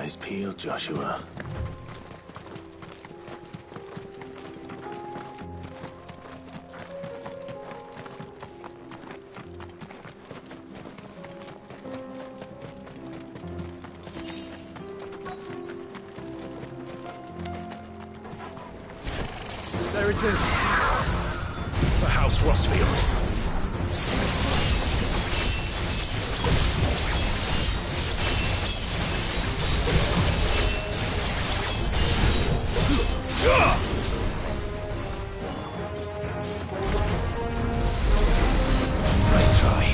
Eyes peeled, Joshua. There it is. The House Rossfield. Nice try.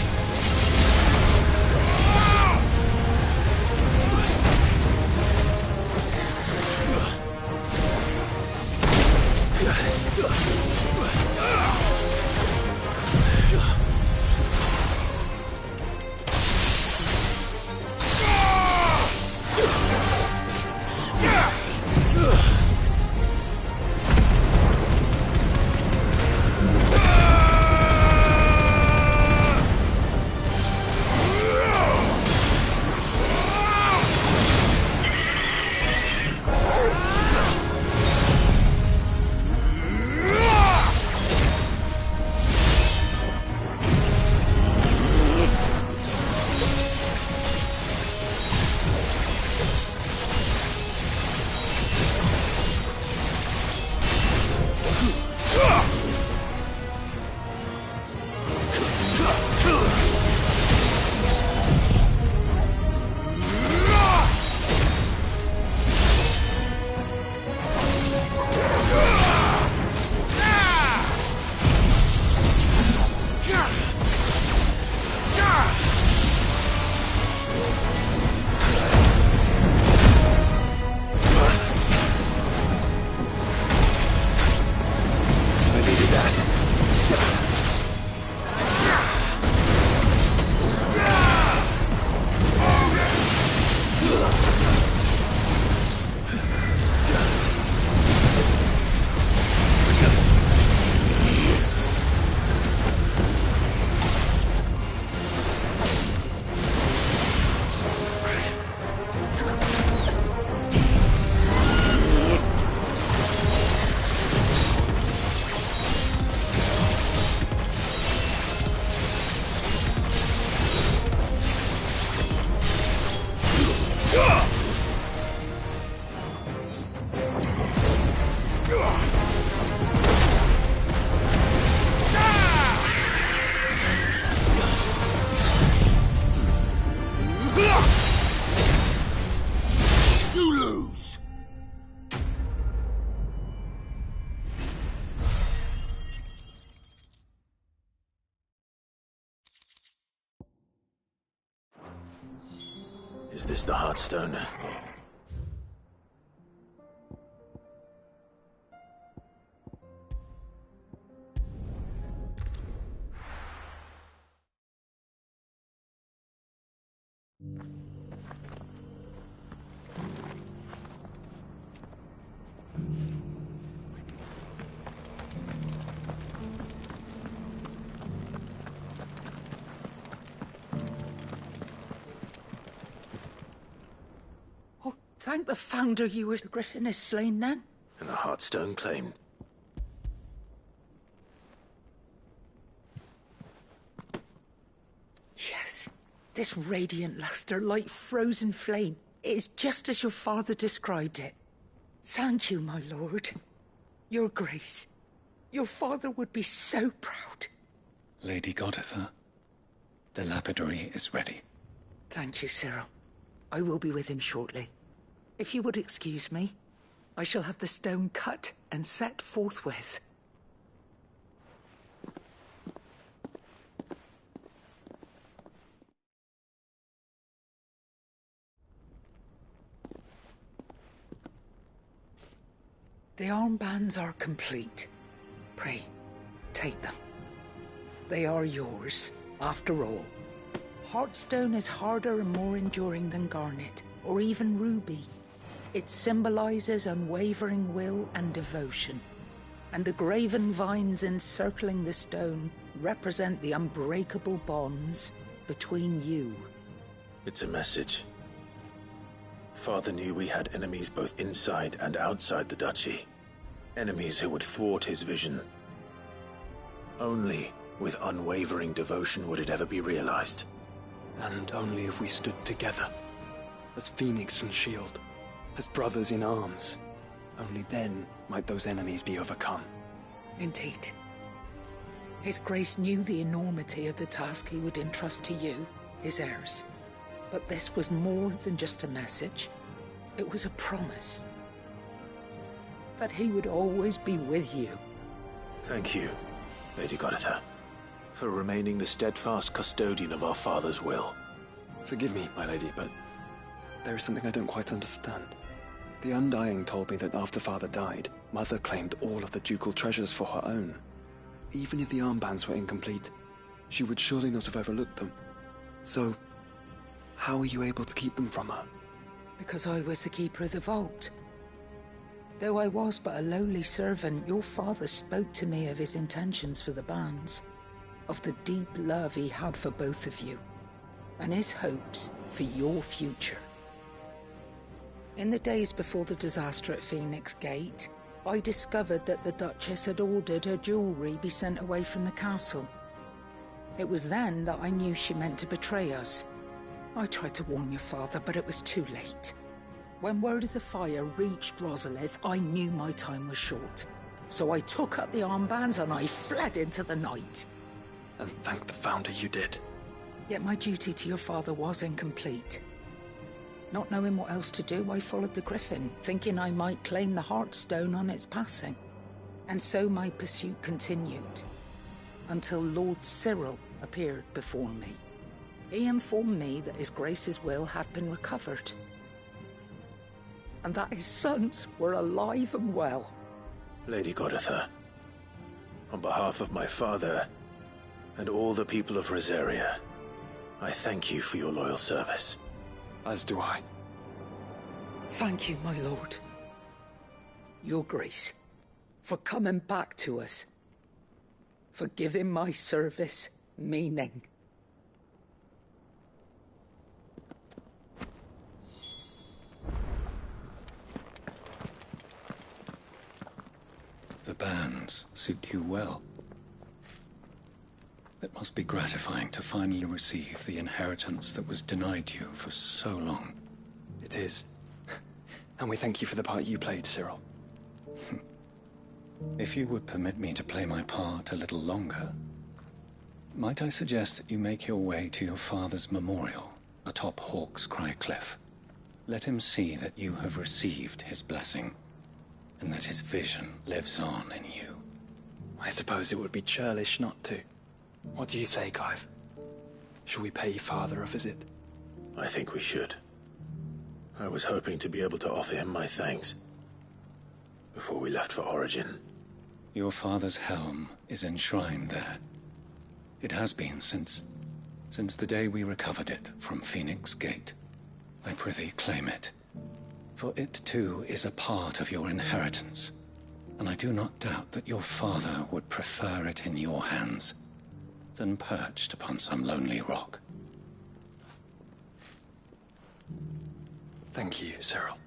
Is this the Heartstone? Thank the Founder you were the Griffin is slain then. And the Heartstone claimed. Yes, this radiant luster like frozen flame. It is just as your father described it. Thank you, my lord. Your grace. Your father would be so proud. Lady Goditha, the lapidary is ready. Thank you, Cyril. I will be with him shortly. If you would excuse me, I shall have the stone cut and set forthwith. The armbands are complete. Pray, take them. They are yours, after all. Heartstone is harder and more enduring than garnet, or even ruby. It symbolizes unwavering will and devotion, and the graven vines encircling the stone represent the unbreakable bonds between you. It's a message. Father knew we had enemies both inside and outside the duchy. Enemies who would thwart his vision. Only with unwavering devotion would it ever be realized. And only if we stood together, as Phoenix and Shield, as brothers in arms, only then might those enemies be overcome. Indeed. His Grace knew the enormity of the task he would entrust to you, his heirs. But this was more than just a message. It was a promise. That he would always be with you. Thank you, Lady Goditha, for remaining the steadfast custodian of our father's will. Forgive me, my lady, but there is something I don't quite understand. The Undying told me that after Father died, Mother claimed all of the ducal treasures for her own. Even if the armbands were incomplete, she would surely not have overlooked them. So, how were you able to keep them from her? Because I was the keeper of the vault. Though I was but a lowly servant, your father spoke to me of his intentions for the bands, of the deep love he had for both of you, and his hopes for your future. In the days before the disaster at Phoenix Gate, I discovered that the Duchess had ordered her jewelry be sent away from the castle. It was then that I knew she meant to betray us. I tried to warn your father, but it was too late. When word of the fire reached Rosalith, I knew my time was short. So I took up the armbands and I fled into the night. And thank the Founder you did. Yet my duty to your father was incomplete. Not knowing what else to do, I followed the Griffin, thinking I might claim the Heartstone on its passing. And so my pursuit continued, until Lord Cyril appeared before me. He informed me that His Grace's will had been recovered, and that his sons were alive and well. Lady Goditha, on behalf of my father and all the people of Rosaria, I thank you for your loyal service. As do I. Thank you, my lord. Your Grace, for coming back to us, for giving my service meaning. The bands suit you well. It must be gratifying to finally receive the inheritance that was denied you for so long. It is. And we thank you for the part you played, Cyril. If you would permit me to play my part a little longer, might I suggest that you make your way to your father's memorial atop Hawk's Cry Cliff? Let him see that you have received his blessing, and that his vision lives on in you. I suppose it would be churlish not to. What do you say, Clive? Shall we pay Father a visit? I think we should. I was hoping to be able to offer him my thanks before we left for Origin. Your father's helm is enshrined there. It has been since the day we recovered it from Phoenix Gate. I prithee claim it. For it too is a part of your inheritance, and I do not doubt that your father would prefer it in your hands than perched upon some lonely rock. Thank you, Cyril.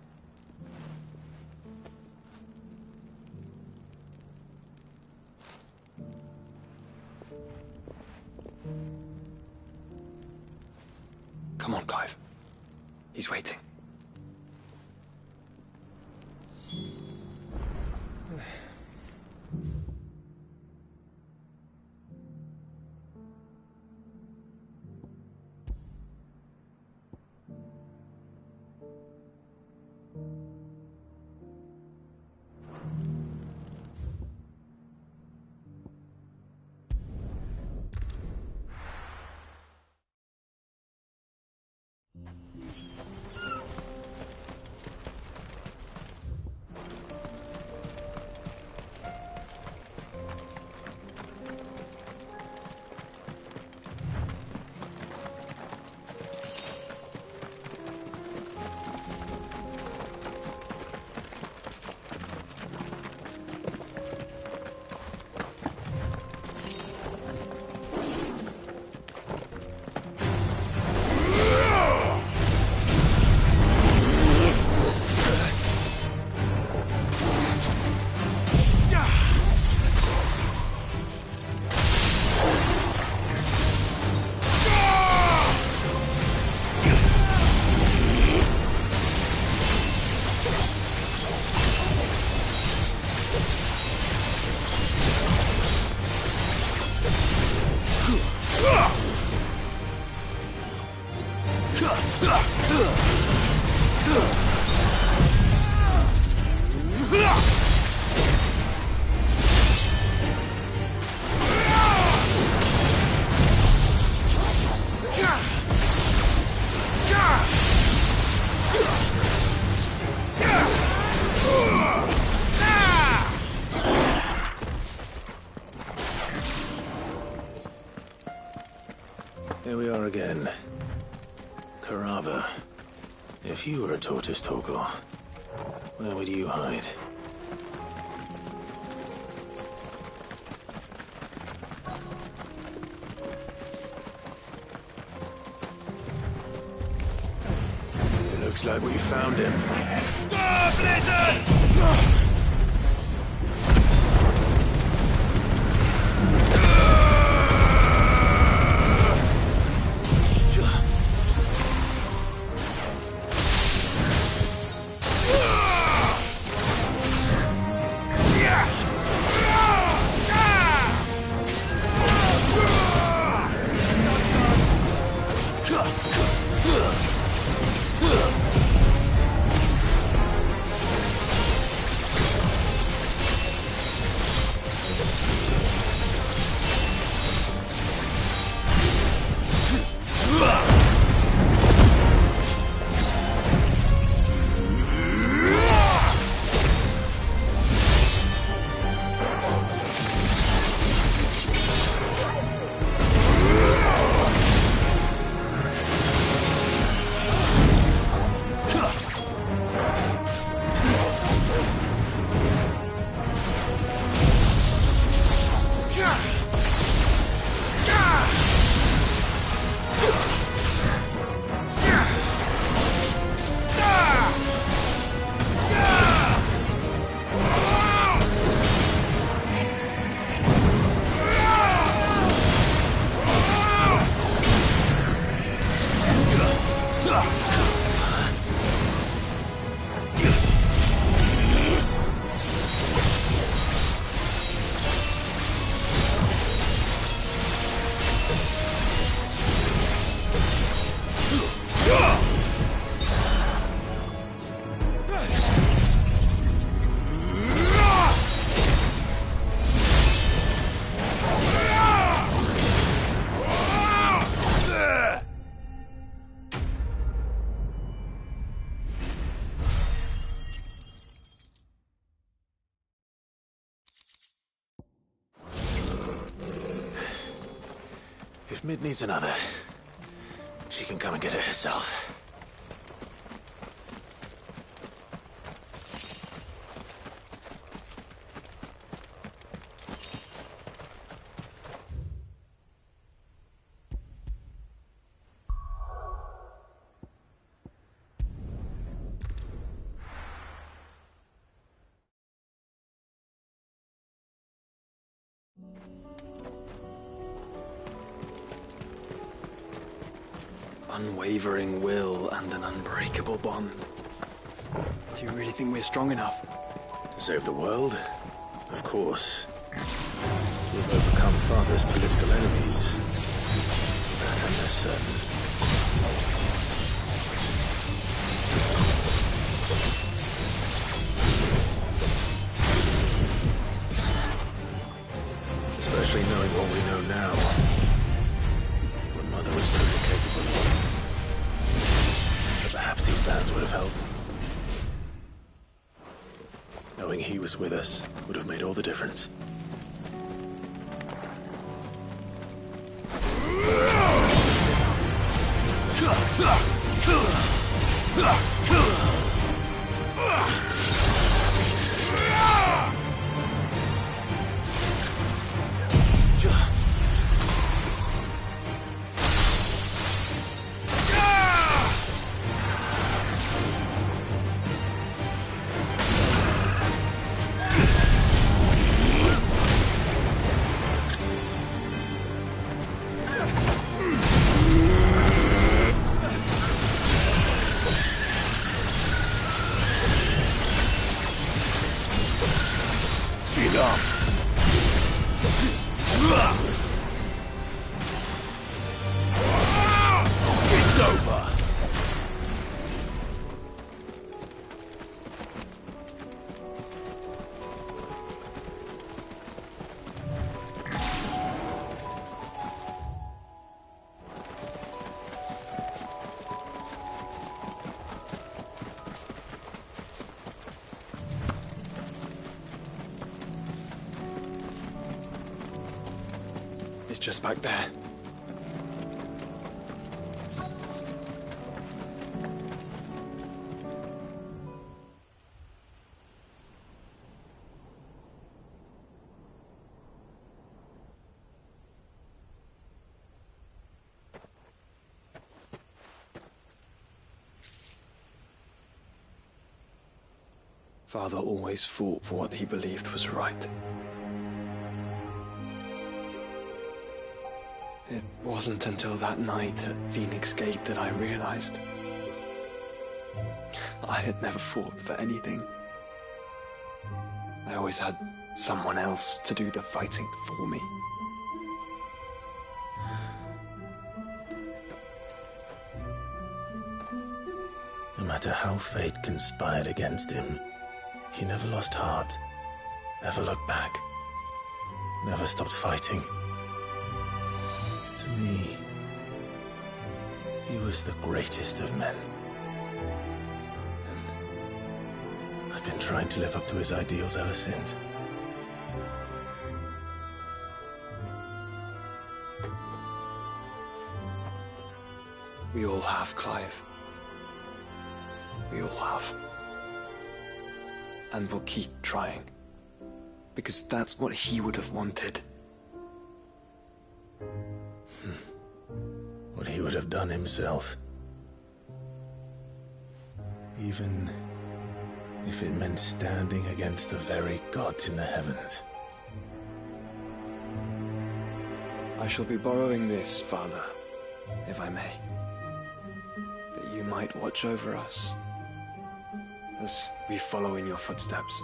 Come on, Clive. He's waiting. Here we are again. Karava. If you were a tortoise, Torgor, where would you hide? It looks like we found him. Stop, Blizzard! If Mid needs another, she can come and get it herself. Unwavering will and an unbreakable bond. Do you really think we're strong enough? To save the world? Of course. We've overcome Father's political enemies. That I'm less certain. Especially knowing what we know now. What Mother was truly capable of. But perhaps these bands would have helped. Knowing he was with us would have made all the difference. just back there. Father always fought for what he believed was right. It wasn't until that night at Phoenix Gate that I realized I had never fought for anything. I always had someone else to do the fighting for me. No matter how fate conspired against him, he never lost heart, never looked back, never stopped fighting. To me, he was the greatest of men. And I've been trying to live up to his ideals ever since. We all have, Clive. We all have. And we'll keep trying. Because that's what he would have wanted. What he would have done himself. Even if it meant standing against the very gods in the heavens. I shall be borrowing this, Father, if I may. That you might watch over us as we follow in your footsteps.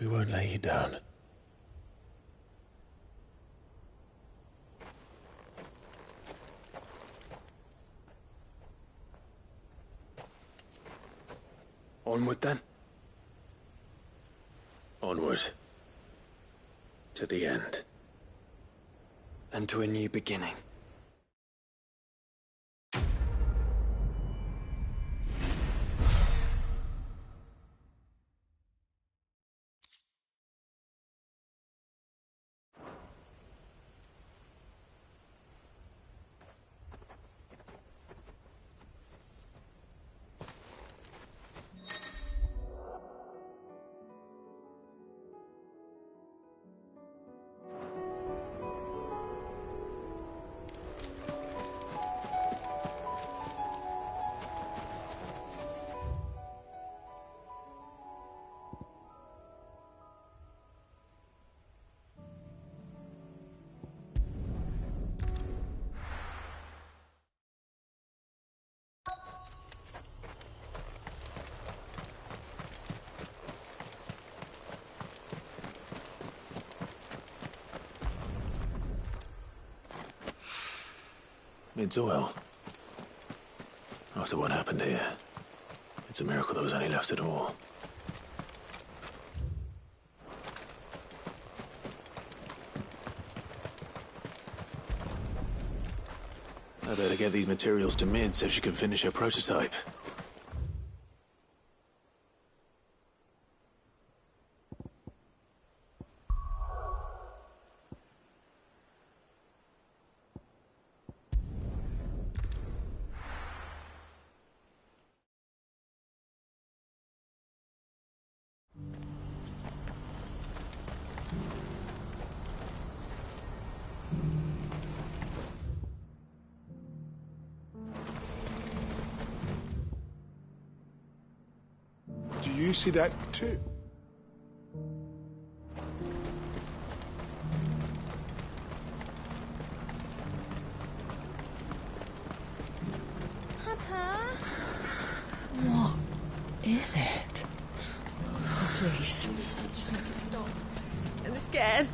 We won't lay you down. Onward then. Onward. To the end. And to a new beginning. It's well. After what happened here, it's a miracle there was any left at all. I better get these materials to Mid so she can finish her prototype. Do you see that too? Papa? What is it? Oh, please. Stop. I'm scared.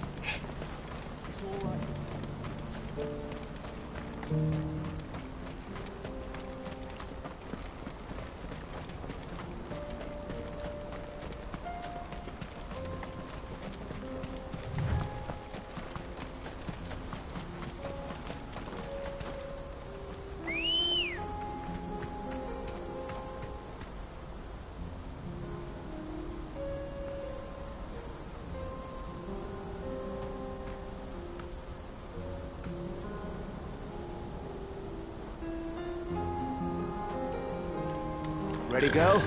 Ready, go?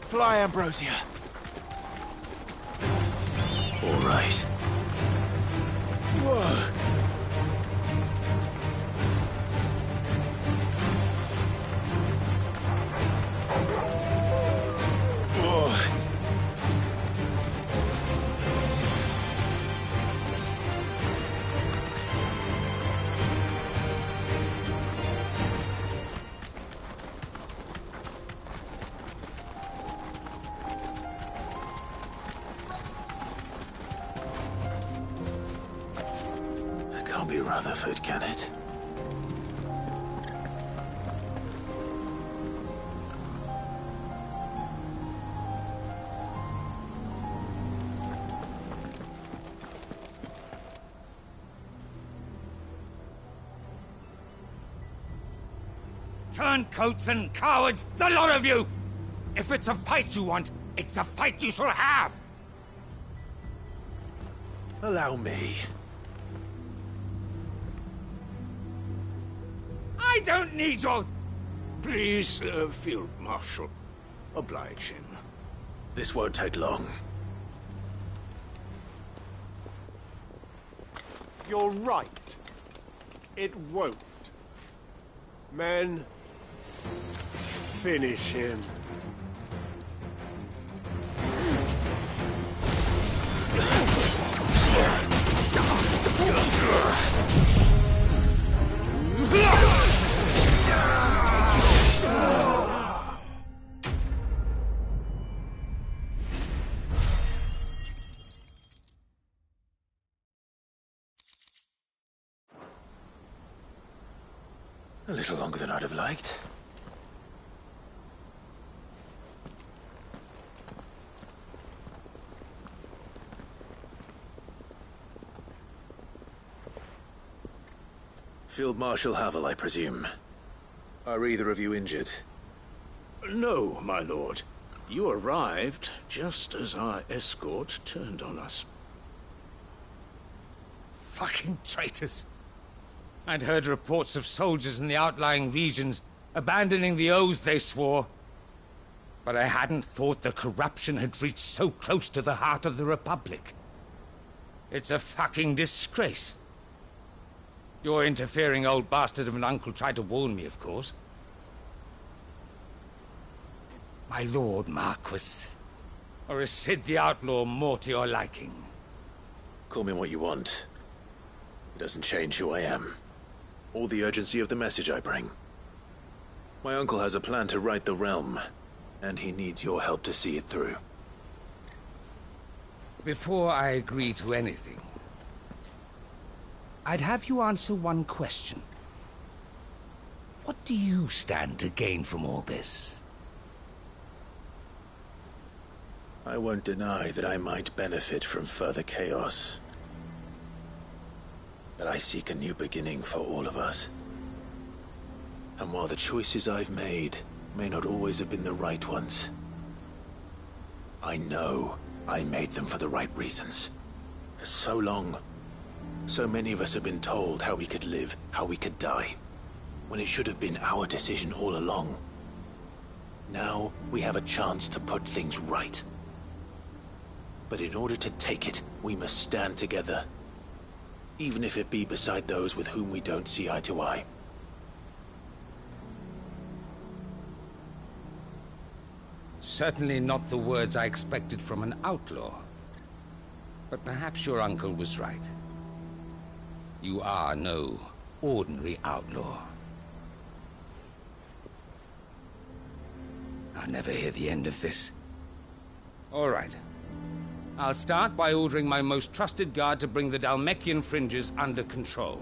Fly, Ambrosia. All right. Whoa. Can't be Rutherford, can it? Turncoats and cowards, the lot of you! If it's a fight you want, it's a fight you shall have! Allow me. I don't need your... Please, Field Marshal, oblige him. This won't take long. You're right. It won't. Men, finish him. A little longer than I'd have liked. Field Marshal Havel, I presume. Are either of you injured? No, my lord. You arrived just as our escort turned on us. Fucking traitors. I'd heard reports of soldiers in the outlying regions abandoning the oaths they swore. But I hadn't thought the corruption had reached so close to the heart of the Republic. It's a fucking disgrace. Your interfering old bastard of an uncle tried to warn me, of course. My lord Marquis. Or is Sid the Outlaw more to your liking? Call me what you want. It doesn't change who I am, or the urgency of the message I bring. My uncle has a plan to right the realm, and he needs your help to see it through. Before I agree to anything, I'd have you answer one question. What do you stand to gain from all this? I won't deny that I might benefit from further chaos. But I seek a new beginning for all of us. And while the choices I've made may not always have been the right ones, I know I made them for the right reasons. For so long, So many of us have been told how we could live, how we could die, when it should have been our decision all along. Now, we have a chance to put things right. But in order to take it, we must stand together. Even if it be beside those with whom we don't see eye to eye. Certainly not the words I expected from an outlaw. But perhaps your uncle was right. You are no ordinary outlaw. I'll never hear the end of this. All right. I'll start by ordering my most trusted guard to bring the Dhalmekian fringes under control.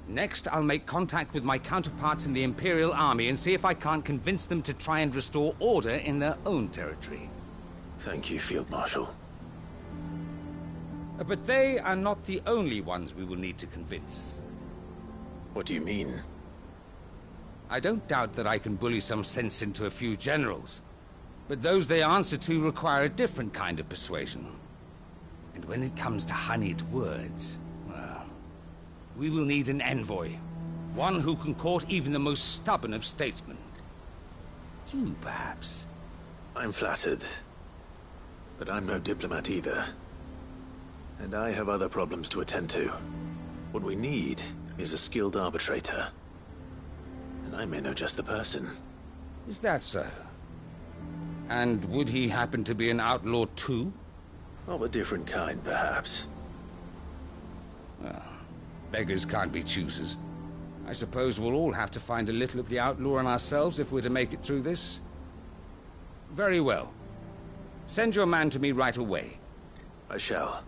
Next, I'll make contact with my counterparts in the Imperial Army and see if I can't convince them to try and restore order in their own territory. Thank you, Field Marshal. But they are not the only ones we will need to convince. What do you mean? I don't doubt that I can bully some sense into a few generals, but those they answer to require a different kind of persuasion. And when it comes to honeyed words, well, we will need an envoy. One who can court even the most stubborn of statesmen. You, perhaps? I'm flattered. But I'm no diplomat either. And I have other problems to attend to. What we need is a skilled arbitrator. And I may know just the person. Is that so? And would he happen to be an outlaw too? Of a different kind, perhaps. Well, beggars can't be choosers. I suppose we'll all have to find a little of the outlaw in ourselves if we're to make it through this. Very well. Send your man to me right away. I shall.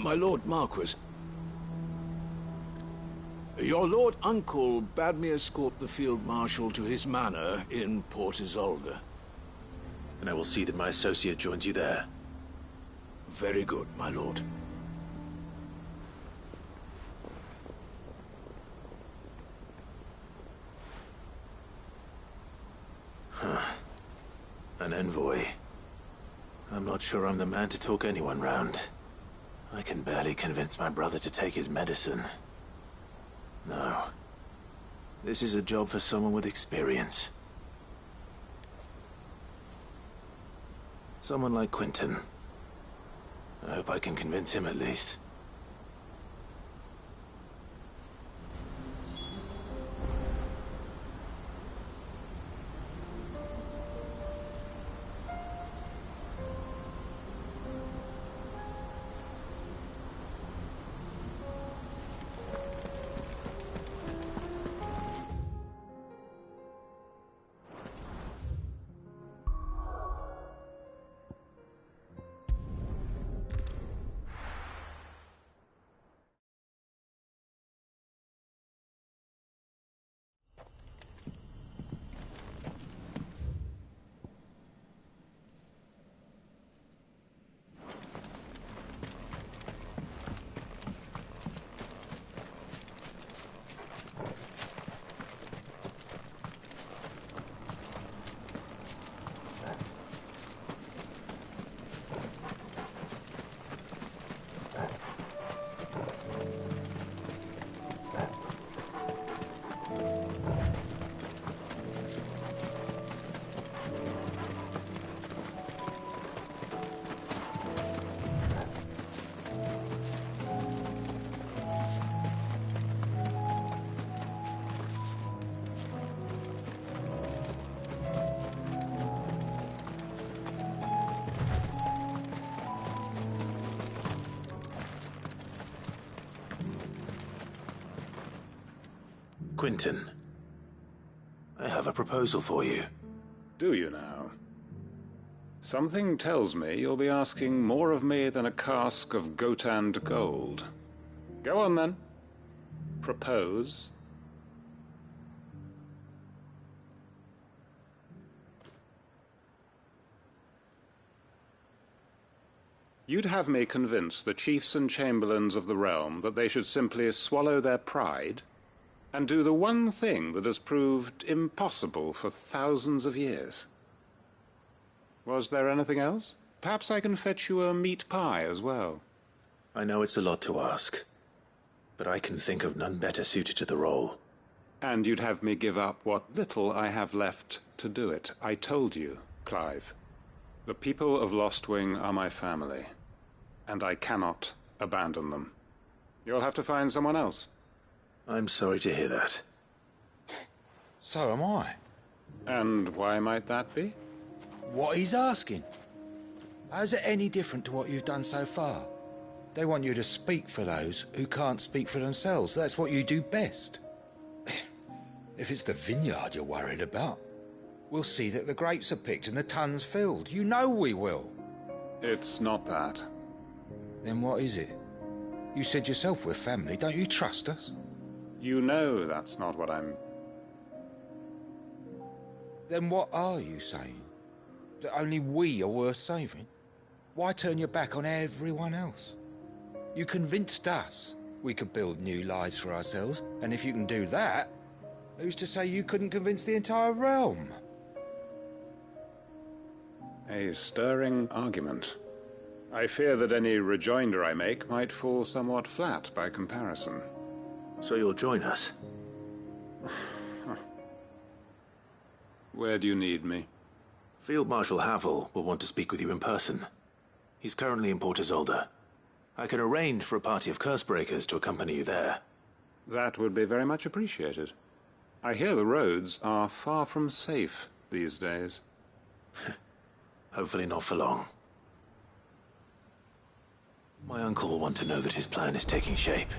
My Lord Marquis. Your Lord Uncle bade me escort the Field Marshal to his manor in Port Isolde. And I will see that my associate joins you there. Very good, my lord. An envoy. I'm not sure I'm the man to talk anyone round. I can barely convince my brother to take his medicine. No. This is a job for someone with experience. Someone like Quentin. I hope I can convince him at least. Quentin, I have a proposal for you. Do you now? Something tells me you'll be asking more of me than a cask of Gotand gold. Go on, then. Propose. You'd have me convince the chiefs and chamberlains of the realm that they should simply swallow their pride and do the one thing that has proved impossible for thousands of years. Was there anything else? Perhaps I can fetch you a meat pie as well. I know it's a lot to ask, but I can think of none better suited to the role. And you'd have me give up what little I have left to do it. I told you, Clive. The people of Lostwing are my family, and I cannot abandon them. You'll have to find someone else. I'm sorry to hear that. So am I. And why might that be? What he's asking. How's it any different to what you've done so far? They want you to speak for those who can't speak for themselves. That's what you do best. If it's the vineyard you're worried about, we'll see that the grapes are picked and the tons filled. You know we will. It's not that. Then what is it? You said yourself we're family. Don't you trust us? You know that's not what I'm... Then what are you saying? That only we are worth saving? Why turn your back on everyone else? You convinced us we could build new lives for ourselves, and if you can do that, who's to say you couldn't convince the entire realm? A stirring argument. I fear that any rejoinder I make might fall somewhat flat by comparison. So you'll join us? Where do you need me? Field Marshal Havel will want to speak with you in person. He's currently in Port Isolde. I can arrange for a party of Cursebreakers to accompany you there. That would be very much appreciated. I hear the roads are far from safe these days. Hopefully not for long. My uncle will want to know that his plan is taking shape.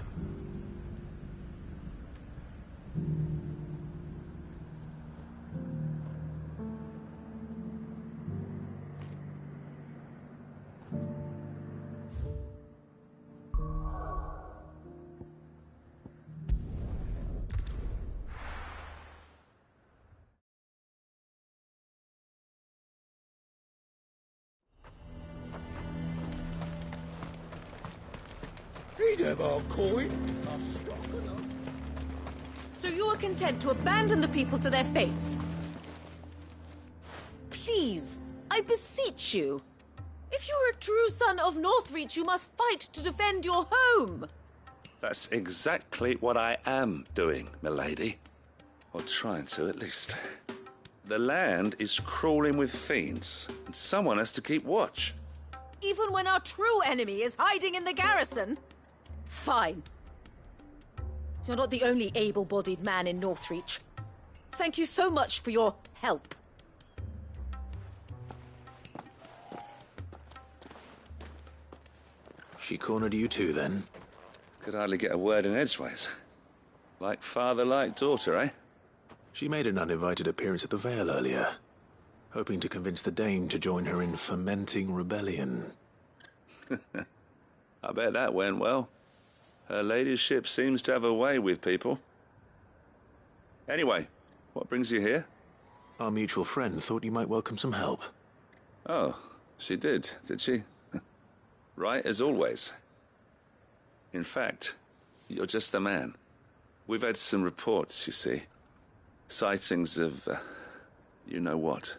He'd have our coin. I've stock enough. So you are content to abandon the people to their fates? Please, I beseech you. If you are a true son of Northreach, you must fight to defend your home. That's exactly what I am doing, milady. Or trying to, at least. The land is crawling with fiends, and someone has to keep watch. Even when our true enemy is hiding in the garrison? Fine. You're not the only able-bodied man in Northreach. Thank you so much for your help. She cornered you too, then? Could hardly get a word in edgeways. Like father, like daughter, eh? She made an uninvited appearance at the Vale earlier, hoping to convince the Dame to join her in fomenting rebellion. I bet that went well. Her ladyship seems to have a way with people. Anyway, what brings you here? Our mutual friend thought you might welcome some help. Oh, she did she? Right as always. In fact, you're just the man. We've had some reports, you see. Sightings of, you know what.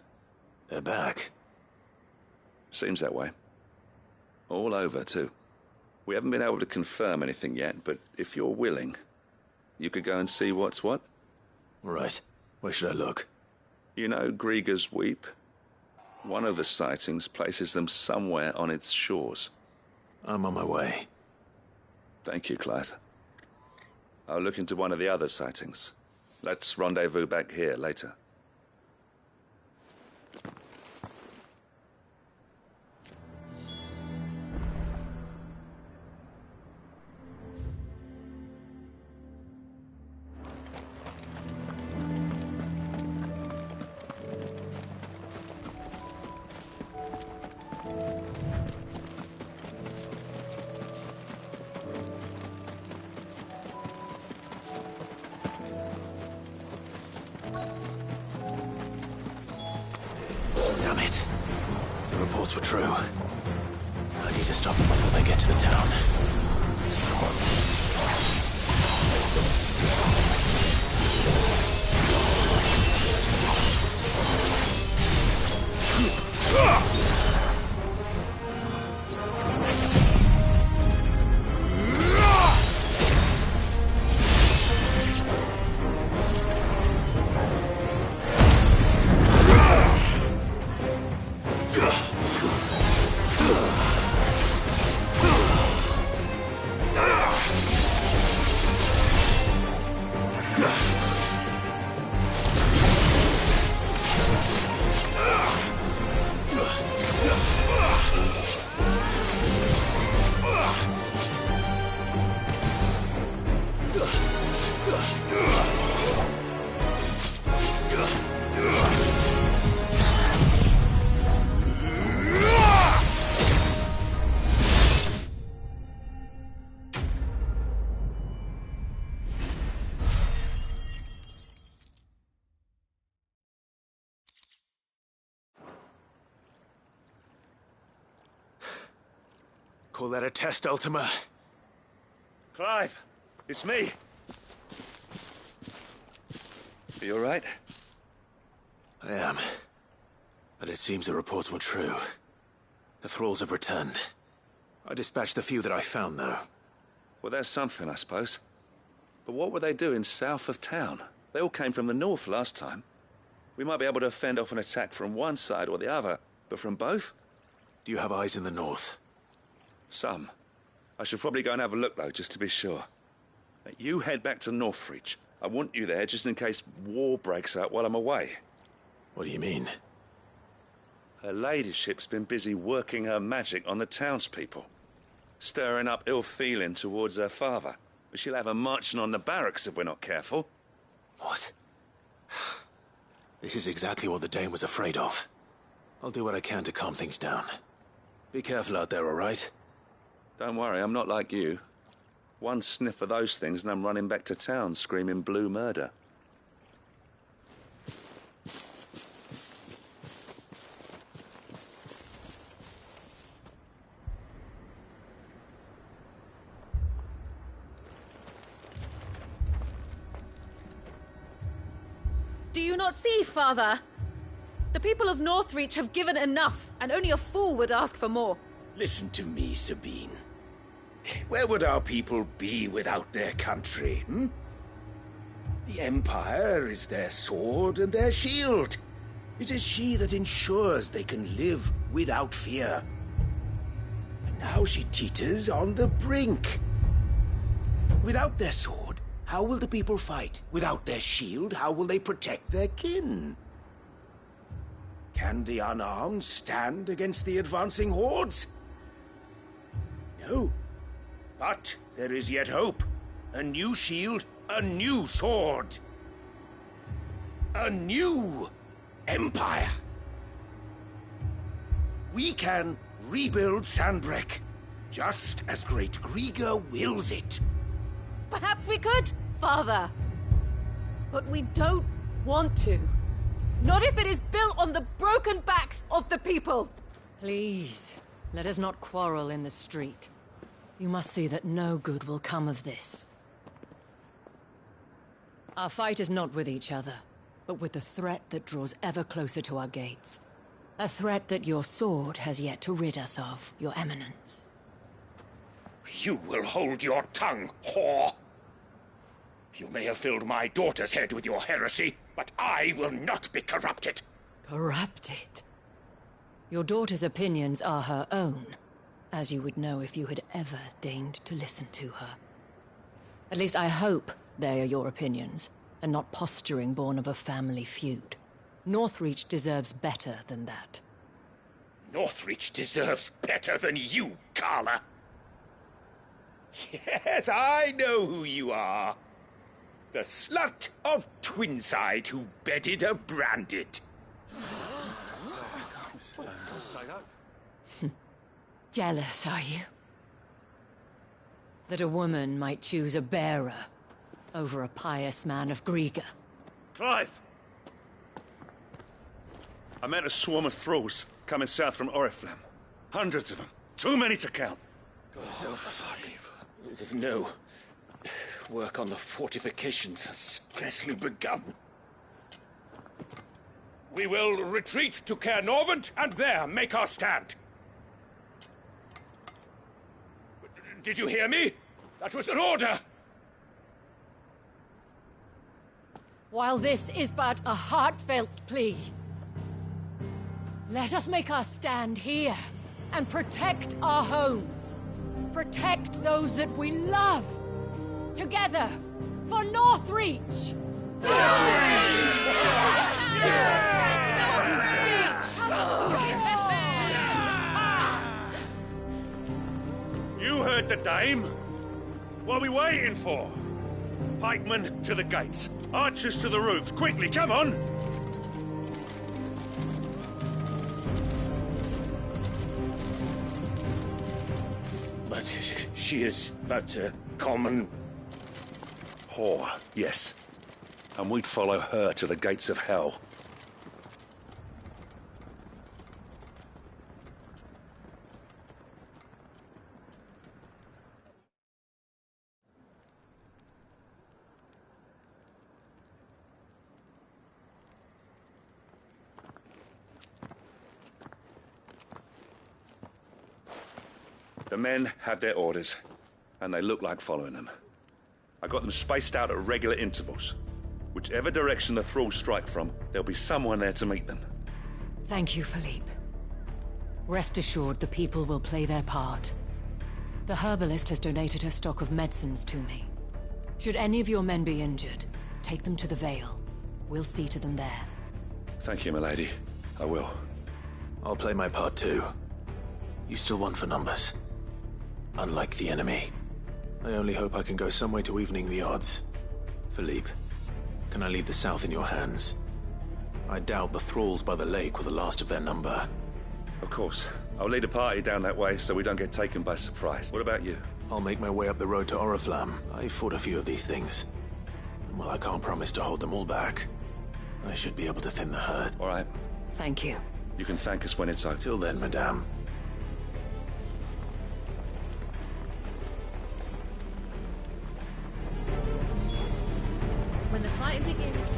They're back. Seems that way. All over, too. We haven't been able to confirm anything yet, but if you're willing, you could go and see what's what. Right. Where should I look? You know Grieger's Weep? One of the sightings places them somewhere on its shores. I'm on my way. Thank you, Clive. I'll look into one of the other sightings. Let's rendezvous back here later. Damn it. The reports were true. I need to stop them before they get to the town. Ugh! Call that a test, Ultima? Clive, it's me. Are you all right? I am. But it seems the reports were true. The thralls have returned. I dispatched the few that I found, though. Well, that's something, I suppose. But what were they doing south of town? They all came from the north last time. We might be able to fend off an attack from one side or the other, but from both? Do you have eyes in the north? Some. I should probably go and have a look, though, just to be sure. You head back to Northreach. I want you there just in case war breaks out while I'm away. What do you mean? Her ladyship's been busy working her magic on the townspeople, stirring up ill feeling towards her father. She'll have her marching on the barracks if we're not careful. What? This is exactly what the Dane was afraid of. I'll do what I can to calm things down. Be careful out there, all right? Don't worry, I'm not like you. One sniff of those things and I'm running back to town screaming blue murder. Do you not see, Father? The people of Northreach have given enough, and only a fool would ask for more. Listen to me, Sabine. Where would our people be without their country, hmm? The Empire is their sword and their shield. It is she that ensures they can live without fear. And now she teeters on the brink. Without their sword, how will the people fight? Without their shield, how will they protect their kin? Can the unarmed stand against the advancing hordes? No. But there is yet hope. A new shield, a new sword. A new empire. We can rebuild Sandbreck, just as Great Grieger wills it. Perhaps we could, Father. But we don't want to. Not if it is built on the broken backs of the people. Please, let us not quarrel in the street. You must see that no good will come of this. Our fight is not with each other, but with the threat that draws ever closer to our gates. A threat that your sword has yet to rid us of, Your Eminence. You will hold your tongue, whore! You may have filled my daughter's head with your heresy, but I will not be corrupted. Corrupted? Your daughter's opinions are her own, as you would know if you had ever deigned to listen to her. At least I hope they are your opinions, and not posturing born of a family feud. Northreach deserves better than that. Northreach deserves better than you, Carla! Yes, I know who you are. The slut of Twinside who bedded her branded. Jealous, are you? That a woman might choose a bearer over a pious man of Grieger. Clive! I met a swarm of thralls coming south from Oriflamme. Hundreds of them. Too many to count. No. Work on the fortifications has scarcely begun. We will retreat to Caer Norvent and there make our stand. Did you hear me? That was an order! While this is but a heartfelt plea, let us make our stand here and protect our homes. Protect those that we love. Together, for Northreach! You heard the dame. What are we waiting for? Pikemen to the gates. Archers to the roofs. Quickly, come on! But she is but a common... Whore, yes. And we'd follow her to the gates of hell. The men have their orders, and they look like following them. I got them spaced out at regular intervals. Whichever direction the thralls strike from, there'll be someone there to meet them. Thank you, Philippe. Rest assured, the people will play their part. The herbalist has donated her stock of medicines to me. Should any of your men be injured, take them to the Vale. We'll see to them there. Thank you, milady. I will. I'll play my part too. You still won for numbers. Unlike the enemy. I only hope I can go some way to evening the odds. Philippe, can I leave the south in your hands? I doubt the thralls by the lake were the last of their number. Of course. I'll lead a party down that way so we don't get taken by surprise. What about you? I'll make my way up the road to Oriflamme. I've fought a few of these things. And while I can't promise to hold them all back, I should be able to thin the herd. All right. Thank you. You can thank us when it's over. Till then, madame. When the fighting begins...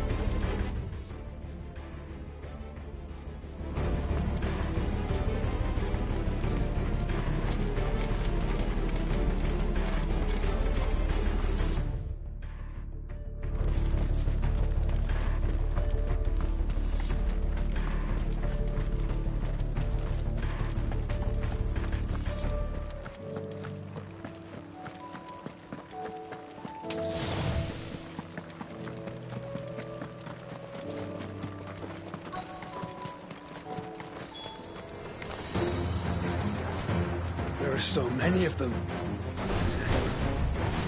There are so many of them.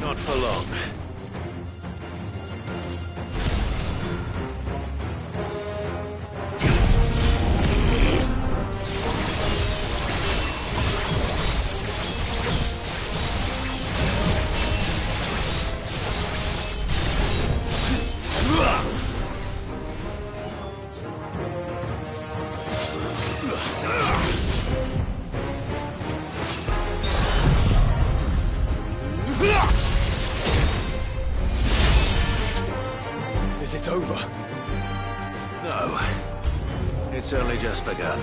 Not for long. Is it over? No. It's only just begun.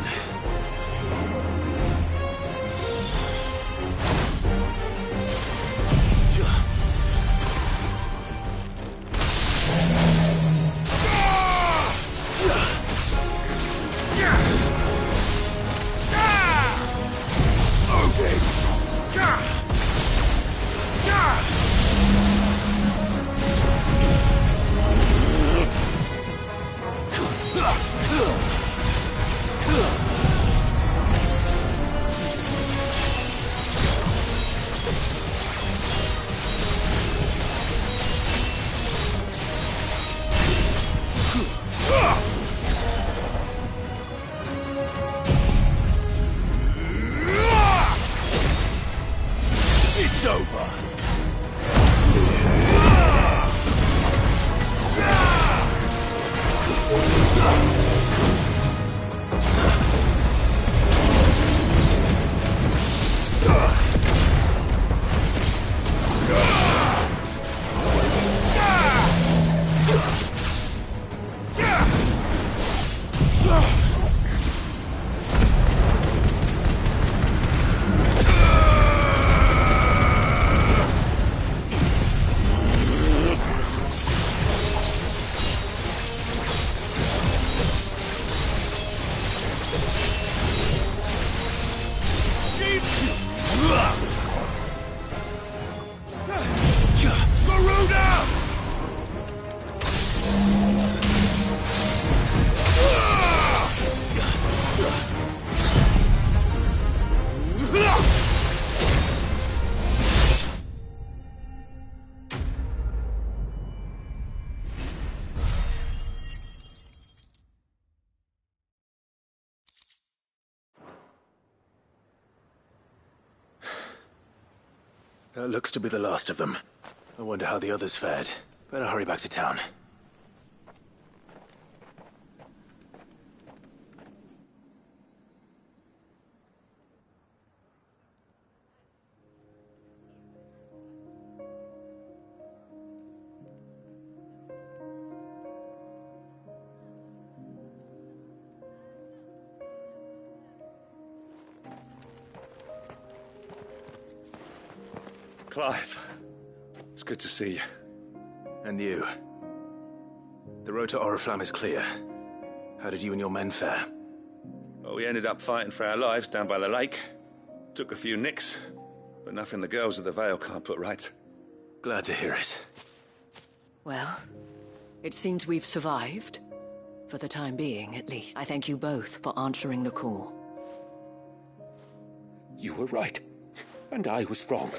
It's over. That looks to be the last of them. I wonder how the others fared. Better hurry back to town. Clive, it's good to see you. And you. The road to Oriflamme is clear. How did you and your men fare? Well, we ended up fighting for our lives down by the lake. Took a few nicks, but nothing the girls of the Vale can't put right. Glad to hear it. Well, it seems we've survived. For the time being, at least. I thank you both for answering the call. You were right, and I was wrong.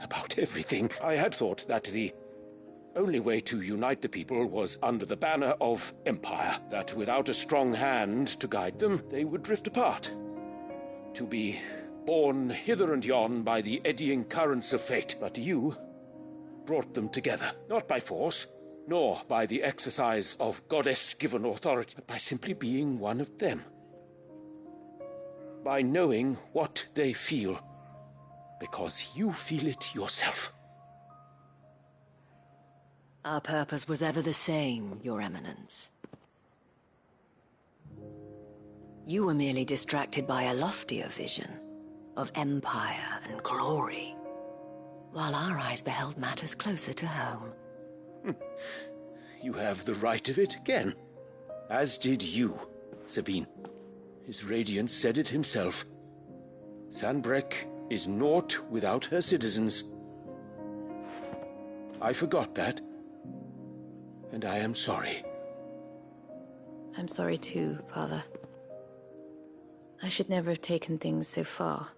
About everything. I had thought that the only way to unite the people was under the banner of Empire, that without a strong hand to guide them, they would drift apart. To be borne hither and yon by the eddying currents of fate. But you brought them together, not by force, nor by the exercise of goddess-given authority, but by simply being one of them. By knowing what they feel, because you feel it yourself. Our purpose was ever the same, Your Eminence. You were merely distracted by a loftier vision of empire and glory, while our eyes beheld matters closer to home. You have the right of it again. As did you, Sabine. His radiance said it himself. Sanbreque is naught without her citizens. I forgot that, and I am sorry. I'm sorry too, Father. I should never have taken things so far.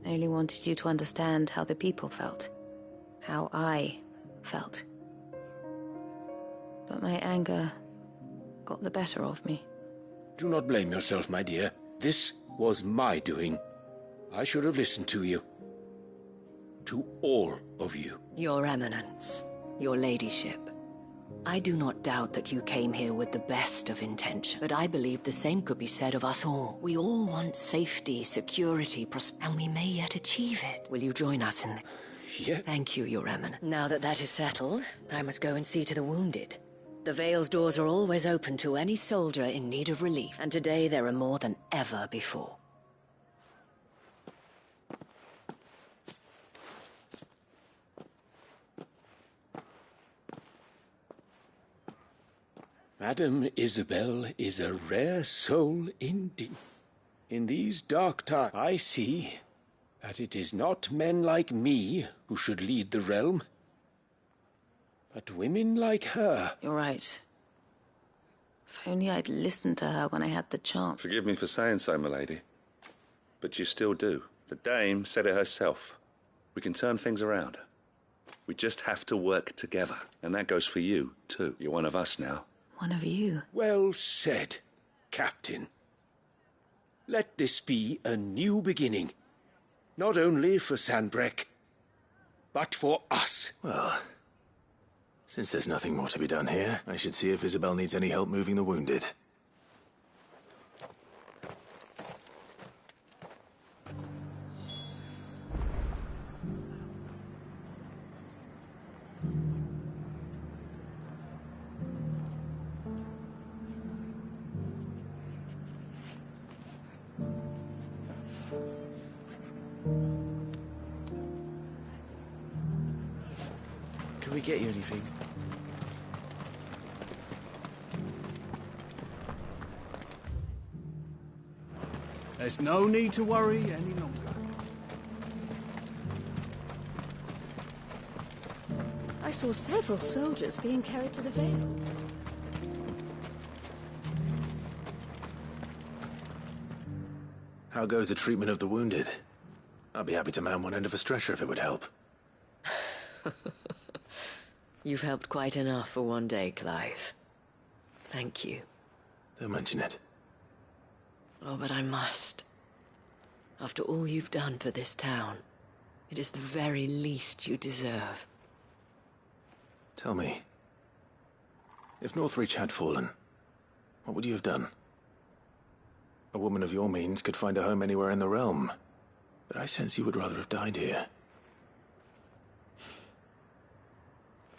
I only wanted you to understand how the people felt. How I felt. But my anger got the better of me. Do not blame yourself, my dear. This was my doing. I should have listened to you. To all of you. Your Eminence, your ladyship. I do not doubt that you came here with the best of intention, but I believe the same could be said of us all. We all want safety, security, and we may yet achieve it. Will you join us in the... Yeah. Thank you, Your Eminence. Now that that is settled, I must go and see to the wounded. The Vale's doors are always open to any soldier in need of relief, and today there are more than ever before. Madame Isabel is a rare soul indeed. In these dark times, I see that it is not men like me who should lead the realm, but women like her. You're right. If only I'd listened to her when I had the chance. Forgive me for saying so, milady, but you still do. The Dame said it herself. We can turn things around. We just have to work together, and that goes for you, too. You're one of us now. One of you. Well said, Captain. Let this be a new beginning. Not only for Sanbreque, but for us. Well, since there's nothing more to be done here, I should see if Isabel needs any help moving the wounded. Can we get you anything? There's no need to worry any longer. I saw several soldiers being carried to the Vale. How goes the treatment of the wounded? I'd be happy to man one end of a stretcher if it would help. You've helped quite enough for one day, Clive. Thank you. Don't mention it. Oh, but I must. After all you've done for this town, it is the very least you deserve. Tell me, if Northreach had fallen, what would you have done? A woman of your means could find a home anywhere in the realm, but I sense you would rather have died here.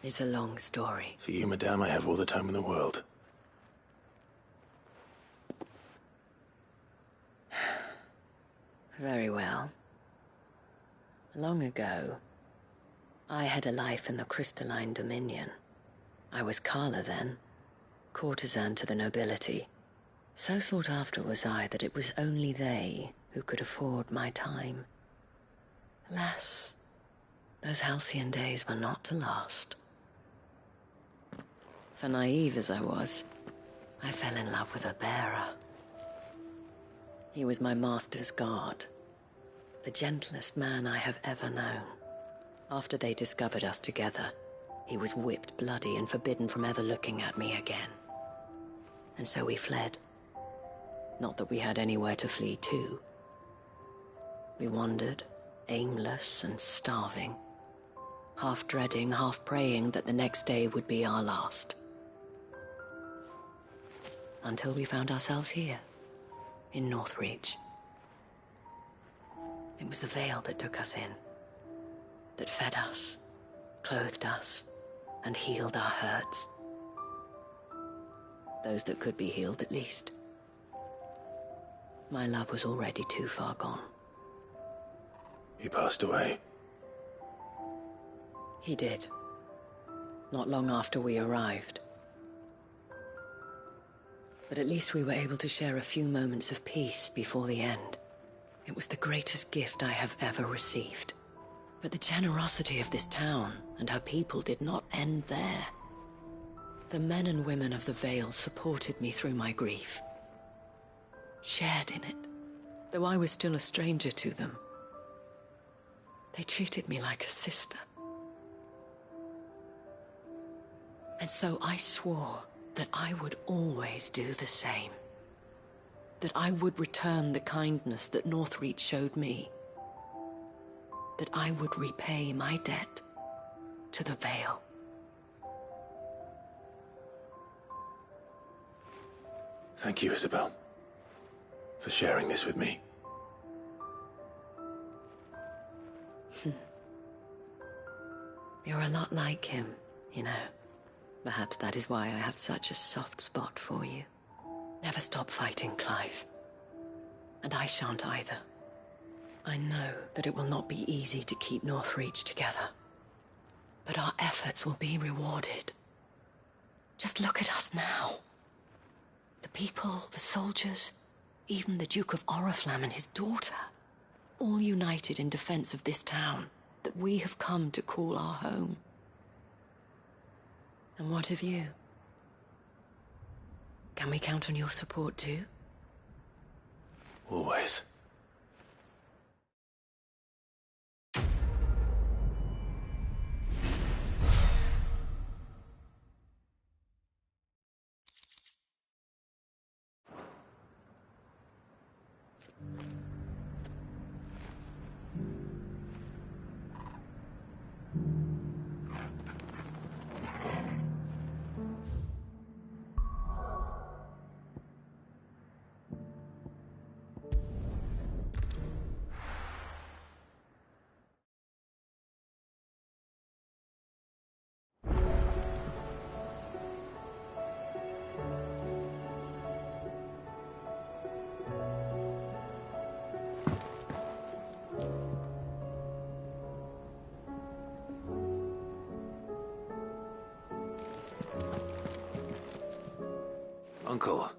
It's a long story. For you, madame, I have all the time in the world. Very well. Long ago, I had a life in the Crystalline Dominion. I was Carla then, courtesan to the nobility. So sought after was I that it was only they who could afford my time. Alas, those halcyon days were not to last. For naive as I was, I fell in love with a bearer. He was my master's guard, the gentlest man I have ever known. After they discovered us together, he was whipped bloody and forbidden from ever looking at me again. And so we fled. Not that we had anywhere to flee to. We wandered, aimless and starving, half dreading, half praying that the next day would be our last. Until we found ourselves here, in Northreach. It was the Veil that took us in, that fed us, clothed us, and healed our hurts. Those that could be healed, at least. My love was already too far gone. He passed away. He did. Not long after we arrived. But at least we were able to share a few moments of peace before the end. It was the greatest gift I have ever received. But the generosity of this town and her people did not end there. The men and women of the Vale supported me through my grief. Shared in it, though I was still a stranger to them. They treated me like a sister. And so I swore that I would always do the same. That I would return the kindness that Northreach showed me. That I would repay my debt to the Vale. Thank you, Isabel, for sharing this with me. You're a lot like him, you know. Perhaps that is why I have such a soft spot for you. Never stop fighting, Clive. And I shan't either. I know that it will not be easy to keep Northreach together. But our efforts will be rewarded. Just look at us now. The people, the soldiers, even the Duke of Oriflamme and his daughter, all united in defense of this town that we have come to call our home. And what of you? Can we count on your support too? Always. Uncle,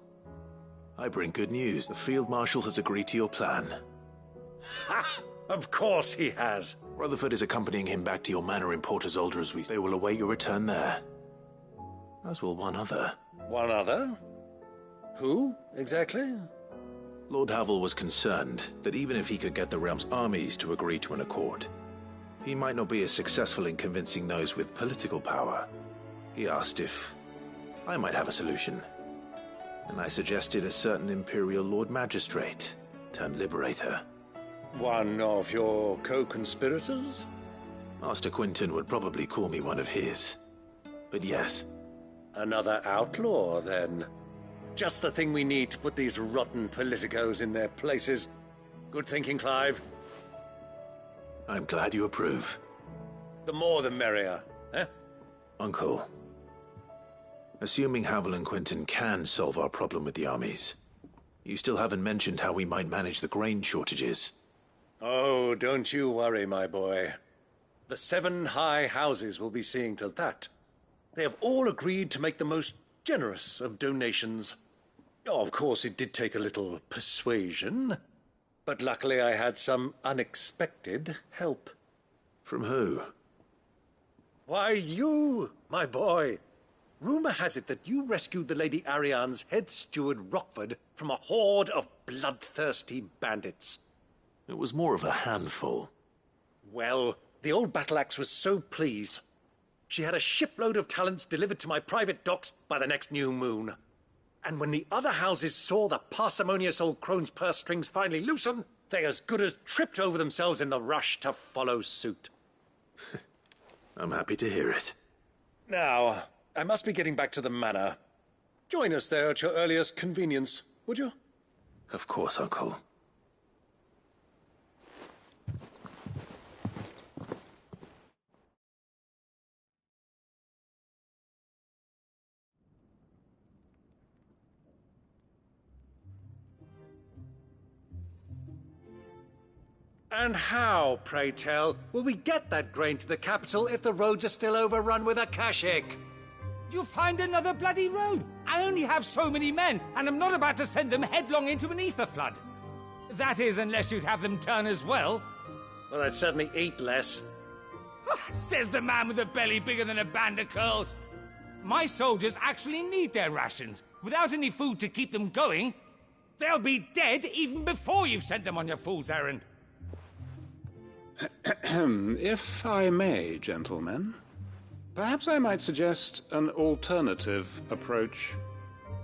I bring good news. The Field Marshal has agreed to your plan. Ha! Of course he has. Rutherford is accompanying him back to your manor in Portasolda as they will await your return there. As will one other. One other? Who, exactly? Lord Havel was concerned that even if he could get the realm's armies to agree to an accord, he might not be as successful in convincing those with political power. He asked if I might have a solution. And I suggested a certain Imperial Lord Magistrate turned Liberator. One of your co-conspirators? Master Quinton would probably call me one of his. But yes. Another outlaw, then. Just the thing we need to put these rotten politicos in their places. Good thinking, Clive. I'm glad you approve. The more the merrier, eh? Uncle, assuming Havel and Quinton can solve our problem with the armies, you still haven't mentioned how we might manage the grain shortages. Oh, don't you worry, my boy. The 7 high houses will be seeing to that. They have all agreed to make the most generous of donations. Oh, of course, it did take a little persuasion, but luckily I had some unexpected help. From who? Why, you, my boy. Rumor has it that you rescued the Lady Ariane's head steward Rockford from a horde of bloodthirsty bandits. It was more of a handful. Well, the old battle axe was so pleased. She had a shipload of talents delivered to my private docks by the next new moon. And when the other houses saw the parsimonious old crone's purse strings finally loosen, they as good as tripped over themselves in the rush to follow suit. I'm happy to hear it. Now, I must be getting back to the manor. Join us there at your earliest convenience, would you? Of course, Uncle. And how, pray tell, will we get that grain to the capital if the roads are still overrun with Akashic? You'll find another bloody road. I only have so many men, and I'm not about to send them headlong into an ether flood. That is, unless you'd have them turn as well. Well, I'd certainly eat less. Says the man with a belly bigger than a band of curls. My soldiers actually need their rations. Without any food to keep them going, they'll be dead even before you've sent them on your fool's errand. If I may, gentlemen, perhaps I might suggest an alternative approach.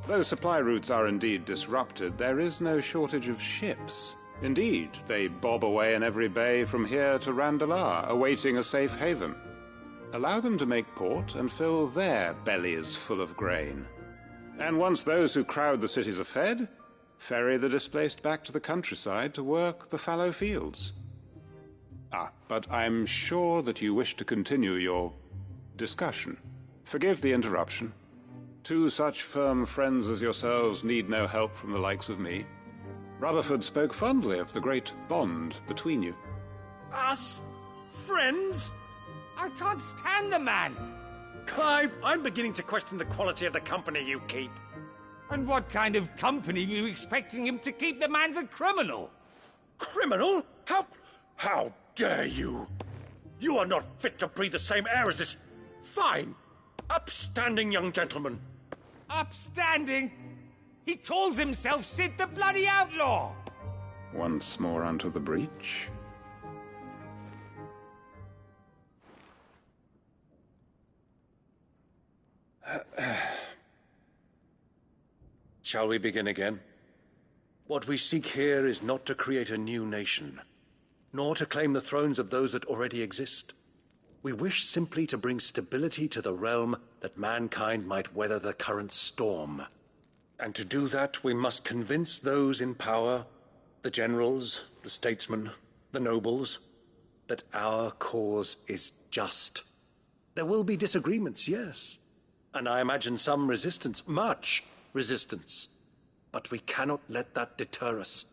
Though supply routes are indeed disrupted, there is no shortage of ships. Indeed, they bob away in every bay from here to Randalar, awaiting a safe haven. Allow them to make port and fill their bellies full of grain. And once those who crowd the cities are fed, ferry the displaced back to the countryside to work the fallow fields. But I'm sure that you wish to continue your discussion. Forgive the interruption. 2 such firm friends as yourselves need no help from the likes of me. Rutherford spoke fondly of the great bond between you. Us? Friends? I can't stand the man! Clive, I'm beginning to question the quality of the company you keep. And what kind of company were you expecting him to keep? The man's a criminal! Criminal? How dare you? You are not fit to breathe the same air as this fine, upstanding young gentleman. Upstanding? He calls himself Sid the Bloody Outlaw! Once more onto the breach. Shall we begin again? What we seek here is not to create a new nation, nor to claim the thrones of those that already exist. We wish simply to bring stability to the realm that mankind might weather the current storm. And to do that, we must convince those in power, the generals, the statesmen, the nobles, that our cause is just. There will be disagreements, yes, and I imagine some resistance, much resistance. But we cannot let that deter us.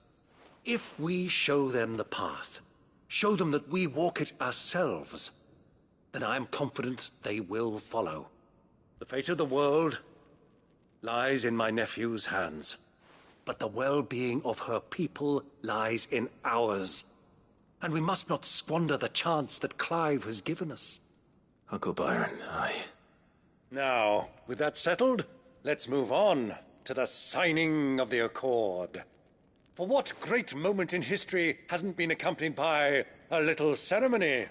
If we show them the path, show them that we walk it ourselves, then I am confident they will follow. The fate of the world lies in my nephew's hands, but the well-being of her people lies in ours. And we must not squander the chance that Clive has given us. Uncle Byron, Now, with that settled, let's move on to the signing of the Accord. For what great moment in history hasn't been accompanied by a little ceremony?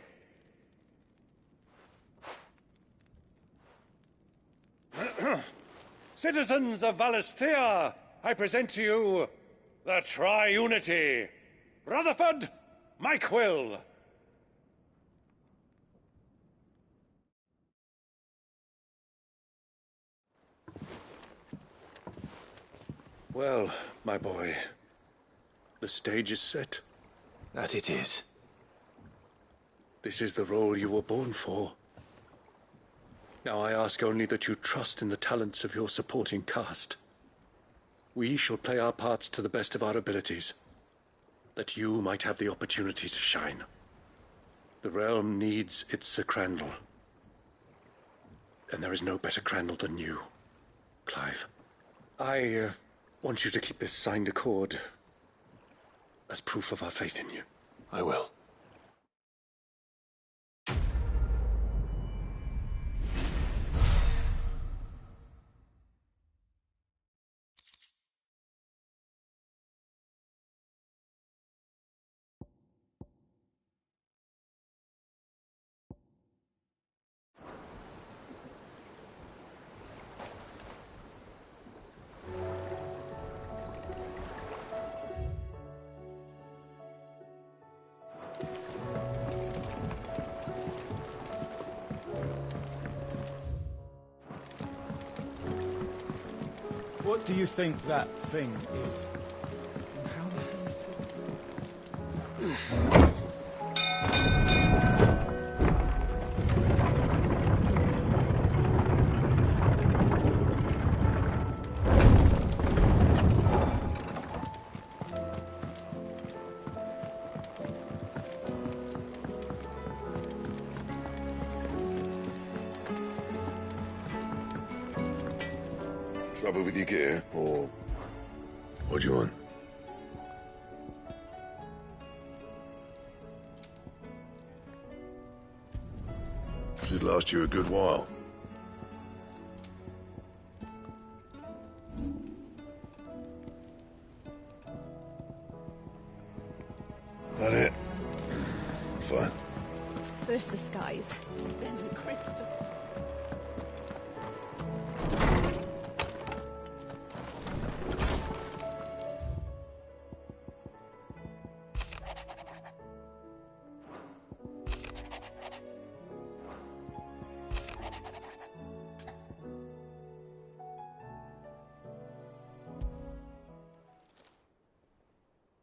Citizens of Valisthea, I present to you the Tri-Unity. Rutherford, Mike Will. Well, my boy, the stage is set. That it is. This is the role you were born for. Now I ask only that you trust in the talents of your supporting cast. We shall play our parts to the best of our abilities. that you might have the opportunity to shine. The realm needs its Sir Crandall. And there is no better Crandall than you, Clive. I want you to keep this signed accord as proof of our faith in you. I will. What do you think that thing is? And how the hell is it? Trouble with your gear, or what do you want? Should last you a good while. That it? Fine. First the skies, then the crystal.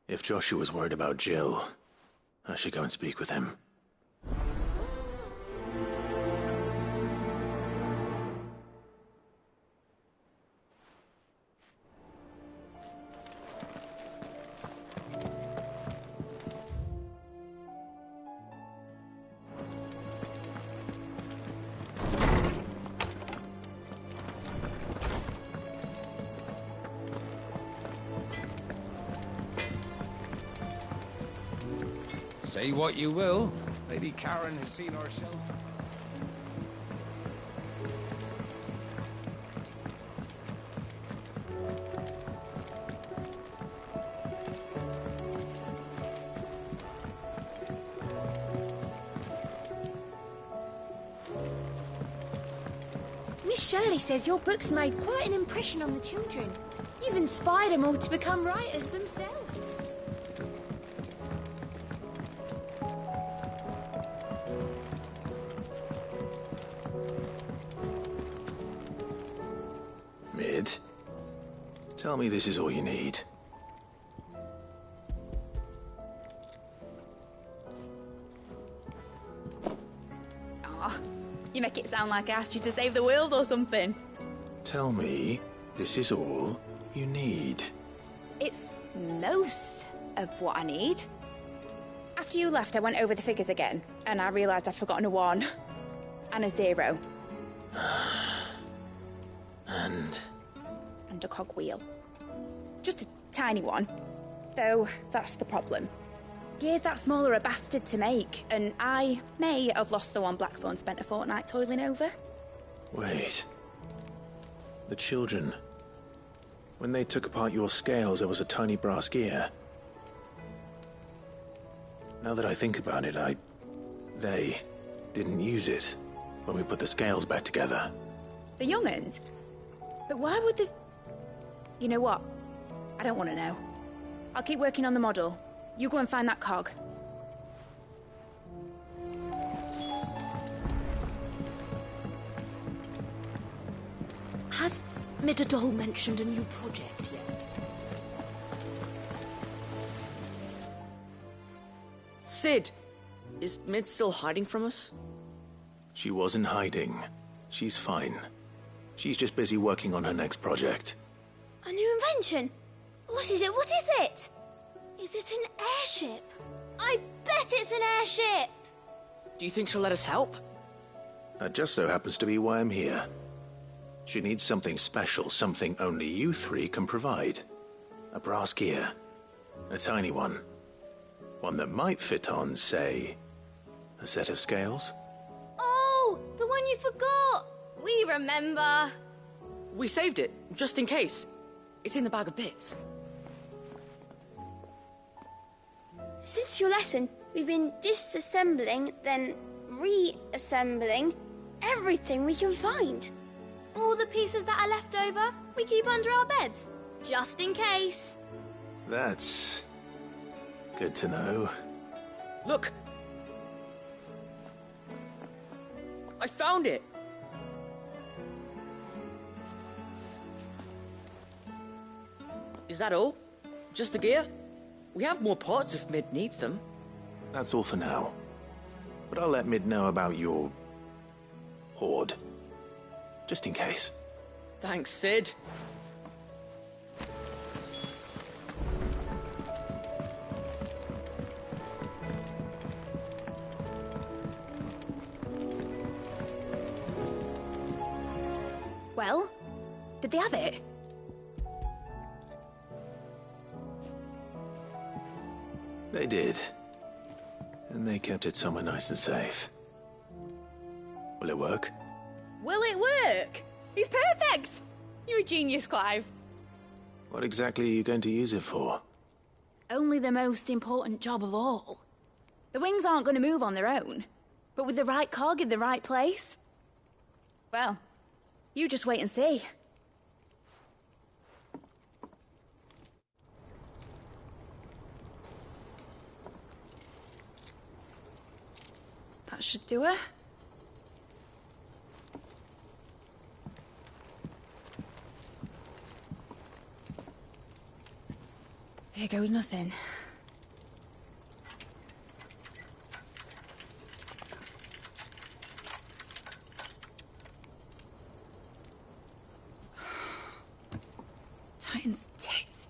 If Joshua's worried about Jill, I should go and speak with him. Say what you will, Lady Karen has seen our shelter. Miss Shirley says your books made quite an impression on the children. You've inspired them all to become writers themselves. Mid, tell me this is all you need. Aw, you make it sound like I asked you to save the world or something. Tell me this is all you need. It's most of what I need. After you left, I went over the figures again, and I realised I'd forgotten a 1 and a 0. And a cogwheel. Just a tiny one. Though, that's the problem. Gears that small are a bastard to make, and I may have lost the one Blackthorn spent a fortnight toiling over. Wait. The children. When they took apart your scales, there was a tiny brass gear. Now that I think about it, they didn't use it when we put the scales back together. The young'uns? But why would they... You know what? I don't want to know. I'll keep working on the model. You go and find that cog. Has Midadol mentioned a new project yet? Sid! Is Mid still hiding from us? She wasn't hiding. She's fine. She's just busy working on her next project. A new invention? What is it? What is it? Is it an airship? I bet it's an airship! Do you think she'll let us help? That just so happens to be why I'm here. She needs something special, something only you three can provide. A brass gear. A tiny one. One that might fit on, say, a set of scales? Oh, the one you forgot! We remember! We saved it, just in case. It's in the bag of bits. Since your lesson, we've been disassembling, then reassembling everything we can find. All the pieces that are left over, we keep under our beds, just in case. That's good to know. Look! I found it! Is that all? Just the gear? We have more parts if Mid needs them. That's all for now. But I'll let Mid know about your hoard. Just in case. Thanks, Sid. Well, did they have it? They did. And they kept it somewhere nice and safe. Will it work? Will it work? He's perfect! You're a genius, Clive. What exactly are you going to use it for? Only the most important job of all. The wings aren't going to move on their own. But with the right cog in the right place... well, you just wait and see. That should do it. Here goes nothing. Titan's tits.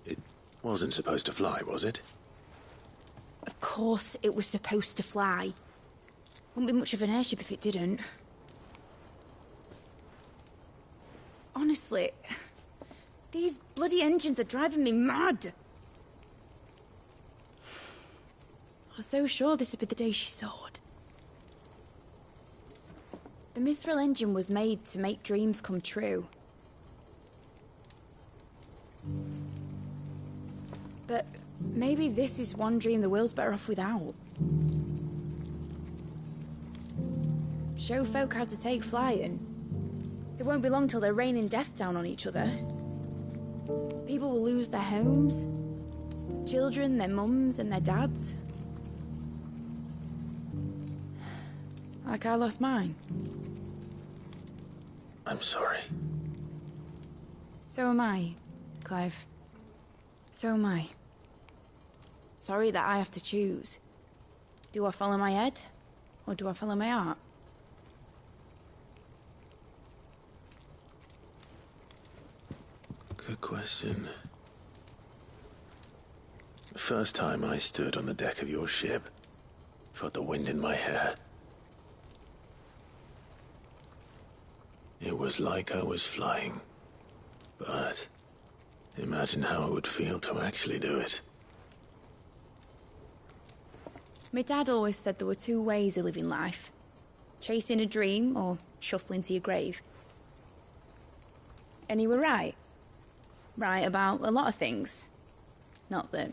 It wasn't supposed to fly, was it? Of course it was supposed to fly. Wouldn't be much of an airship if it didn't. Honestly, these bloody engines are driving me mad. I was so sure this would be the day she soared. The Mithril engine was made to make dreams come true. But maybe this is one dream the world's better off without. Show folk how to take flying. It won't be long till they're raining death down on each other. People will lose their homes. Children, their mums and their dads. Like I lost mine. I'm sorry. So am I, Clive. So am I. Sorry that I have to choose. Do I follow my head, or do I follow my heart? Good question. The first time I stood on the deck of your ship, felt the wind in my hair. It was like I was flying. But imagine how it would feel to actually do it. My dad always said there were two ways of living life. Chasing a dream or shuffling to your grave. And he were right. Right about a lot of things. Not that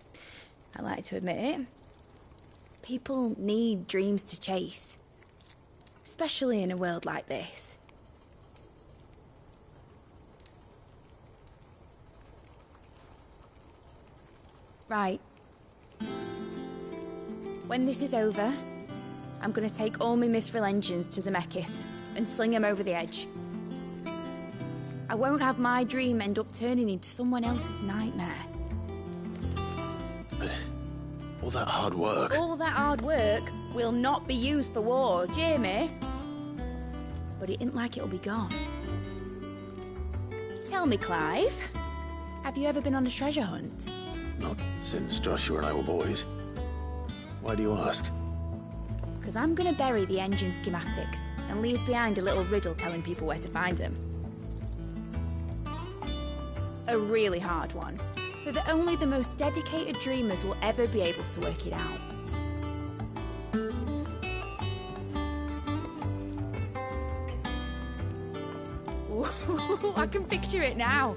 I like to admit it. People need dreams to chase. Especially in a world like this. Right. When this is over, I'm gonna take all my Mithril engines to Zemeckis and sling them over the edge. I won't have my dream end up turning into someone else's nightmare. But all that hard work... All that hard work will not be used for war, Jamie. But it ain't like it'll be gone. Tell me, Clive, Have you ever been on a treasure hunt? Not since Joshua and I were boys. Why do you ask? Because I'm going to bury the engine schematics and leave behind a little riddle telling people where to find them. A really hard one, so that only the most dedicated dreamers will ever be able to work it out. Ooh, I can picture it now.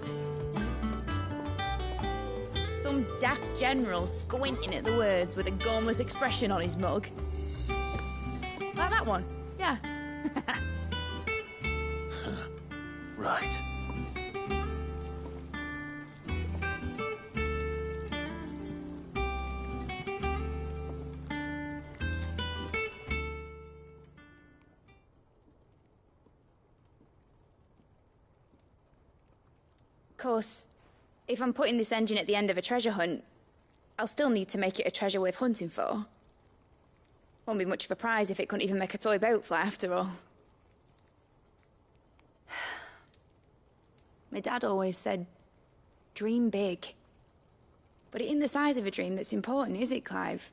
Some daft general squinting at the words with a gormless expression on his mug. Like that one, yeah. Right. Of course, if I'm putting this engine at the end of a treasure hunt, I'll still need to make it a treasure worth hunting for. Won't be much of a prize if it couldn't even make a toy boat fly after all. My dad always said, dream big. But it ain't the size of a dream that's important, is it, Clive?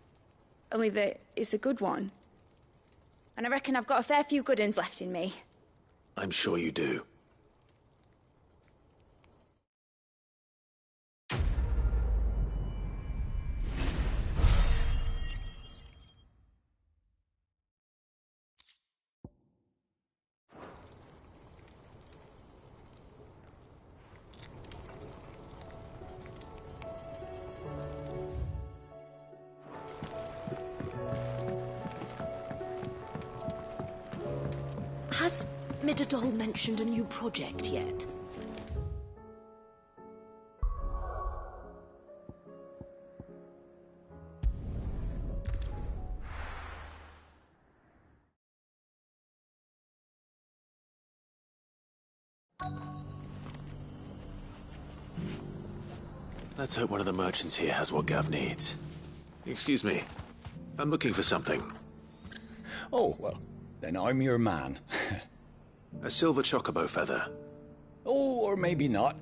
Only that it's a good one. And I reckon I've got a fair few good uns left in me. I'm sure you do. Has Midadol mentioned a new project yet? Let's hope one of the merchants here has what Gav needs. Excuse me. I'm looking for something. Oh, well, then I'm your man. A silver chocobo feather. Oh, or maybe not.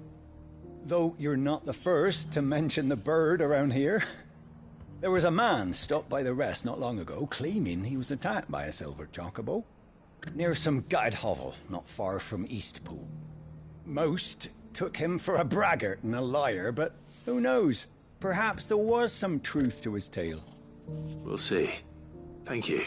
Though you're not the first to mention the bird around here. There was a man stopped by the rest not long ago, claiming he was attacked by a silver chocobo. Near some gutted hovel, not far from Eastpool. Most took him for a braggart and a liar, but who knows? Perhaps there was some truth to his tale. We'll see. Thank you.